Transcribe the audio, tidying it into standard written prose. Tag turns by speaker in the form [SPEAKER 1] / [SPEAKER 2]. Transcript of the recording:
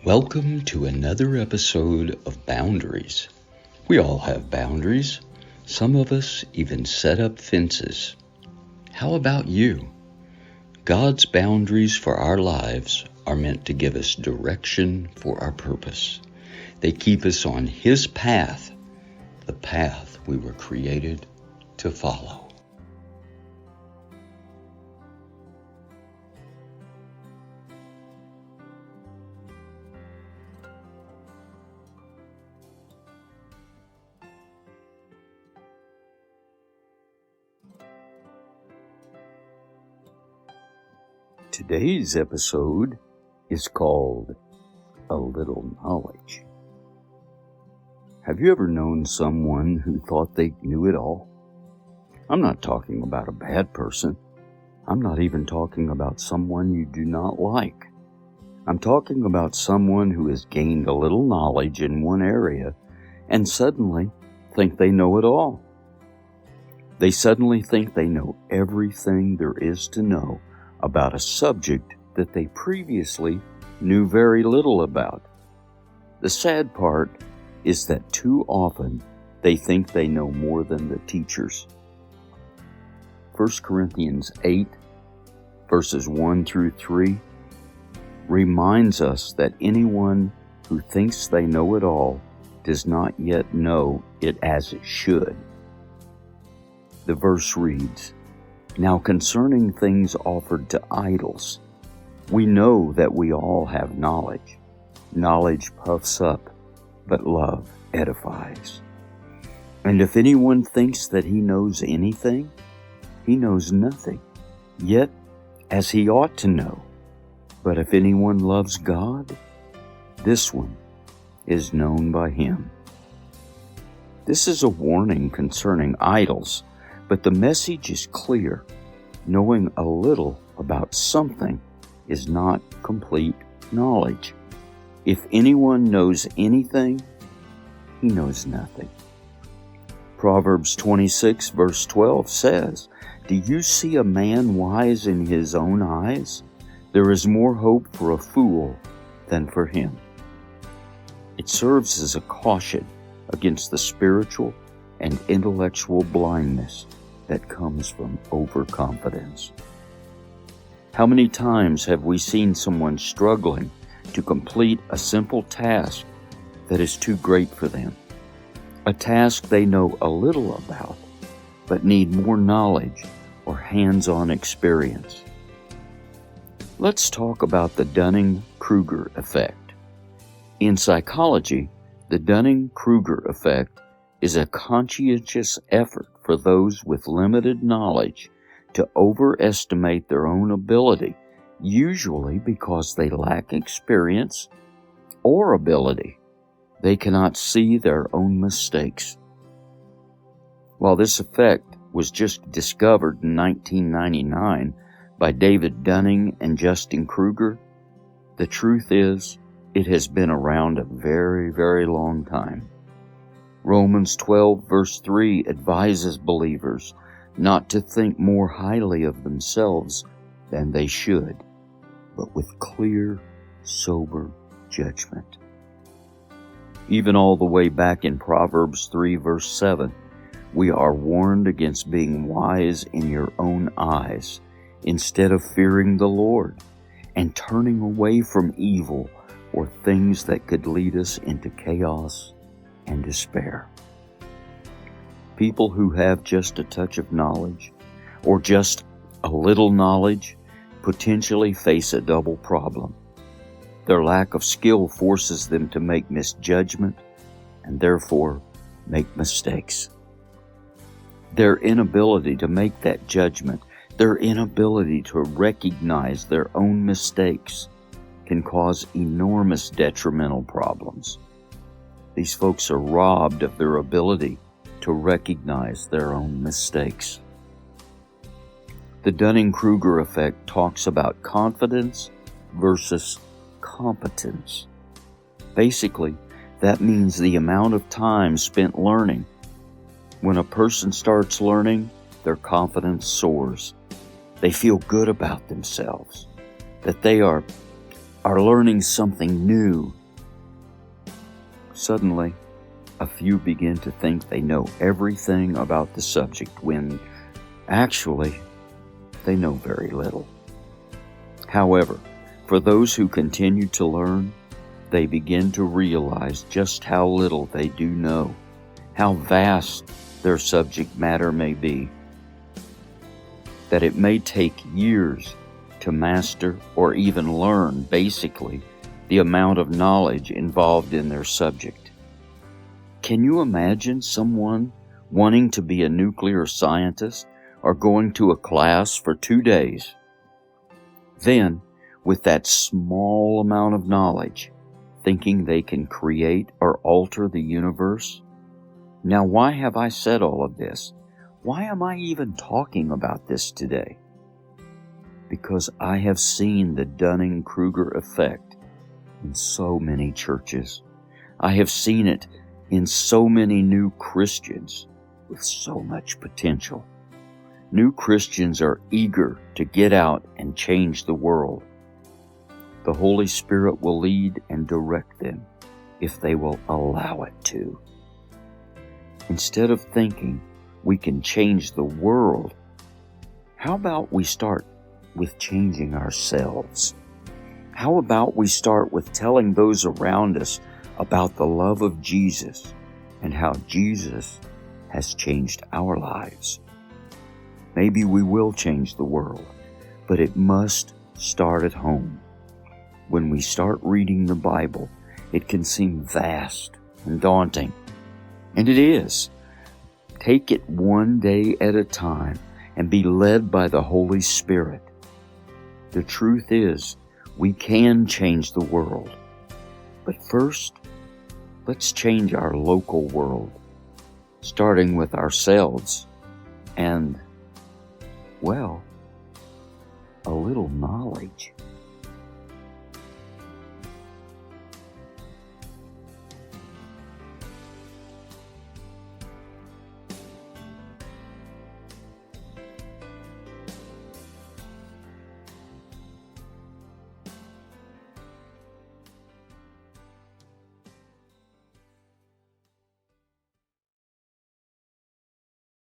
[SPEAKER 1] Welcome to another episode of Boundaries. We all have boundaries. Some of us even set up fences. How about you? God's boundaries for our lives are meant to give us direction for our purpose. They keep us on His path, the path we were created to follow. Today's episode is called A Little Knowledge. Have you ever known someone who thought they knew it all? I'm not talking about a bad person. I'm not even talking about someone you do not like. I'm talking about someone who has gained a little knowledge in one area and suddenly think they know it all. They suddenly think they know everything there is to know about a subject that they previously knew very little about. The sad part is that too often they think they know more than the teachers. 1 Corinthians 8, verses 1 through 3, reminds us that anyone who thinks they know it all does not yet know it as it should. The verse reads, "Now concerning things offered to idols, we know that we all have knowledge. Knowledge puffs up, but love edifies. And if anyone thinks that he knows anything, he knows nothing, yet as he ought to know. But if anyone loves God, this one is known by him." This is a warning concerning idols, but the message is clear. Knowing a little about something is not complete knowledge. If anyone knows anything, he knows nothing. Proverbs 26 verse 12 says, "Do you see a man wise in his own eyes? There is more hope for a fool than for him." It serves as a caution against the spiritual and intellectual blindness that comes from overconfidence. How many times have we seen someone struggling to complete a simple task that is too great for them? A task they know a little about, but need more knowledge or hands-on experience. Let's talk about the Dunning-Kruger effect. In psychology, the Dunning-Kruger effect is a conscientious effort for those with limited knowledge to overestimate their own ability, usually because they lack experience or ability. They cannot see their own mistakes. While this effect was just discovered in 1999 by David Dunning and Justin Kruger, the truth is it has been around a very, very long time. Romans 12 verse 3 advises believers not to think more highly of themselves than they should, but with clear, sober judgment. Even all the way back in Proverbs 3 verse 7, we are warned against being wise in your own eyes instead of fearing the Lord and turning away from evil or things that could lead us into chaos and despair. People who have just a touch of knowledge or just a little knowledge potentially face a double problem. Their lack of skill forces them to make misjudgment and therefore make mistakes. Their inability to make that judgment, their inability to recognize their own mistakes can cause enormous detrimental problems. These folks are robbed of their ability to recognize their own mistakes. The Dunning-Kruger effect talks about confidence versus competence. Basically, that means the amount of time spent learning. When a person starts learning, their confidence soars. They feel good about themselves, that they are are learning something new. Suddenly, a few begin to think they know everything about the subject when, actually, they know very little. However, for those who continue to learn, they begin to realize just how little they do know, how vast their subject matter may be, that it may take years to master or even learn, basically, the amount of knowledge involved in their subject. Can you imagine someone wanting to be a nuclear scientist or going to a class for 2 days? Then, with that small amount of knowledge, thinking they can create or alter the universe? Now, why have I said all of this? Why am I even talking about this today? Because I have seen the Dunning-Kruger effect in so many churches. I have seen it in so many new Christians with so much potential. New Christians are eager to get out and change the world. The Holy Spirit will lead and direct them if they will allow it to. Instead of thinking we can change the world, how about we start with changing ourselves? How about we start with telling those around us about the love of Jesus and how Jesus has changed our lives? Maybe we will change the world, but it must start at home. When we start reading the Bible, it can seem vast and daunting. And it is. Take it one day at a time and be led by the Holy Spirit. The truth is, we can change the world. But first, let's change our local world, starting with ourselves and, well, a little knowledge.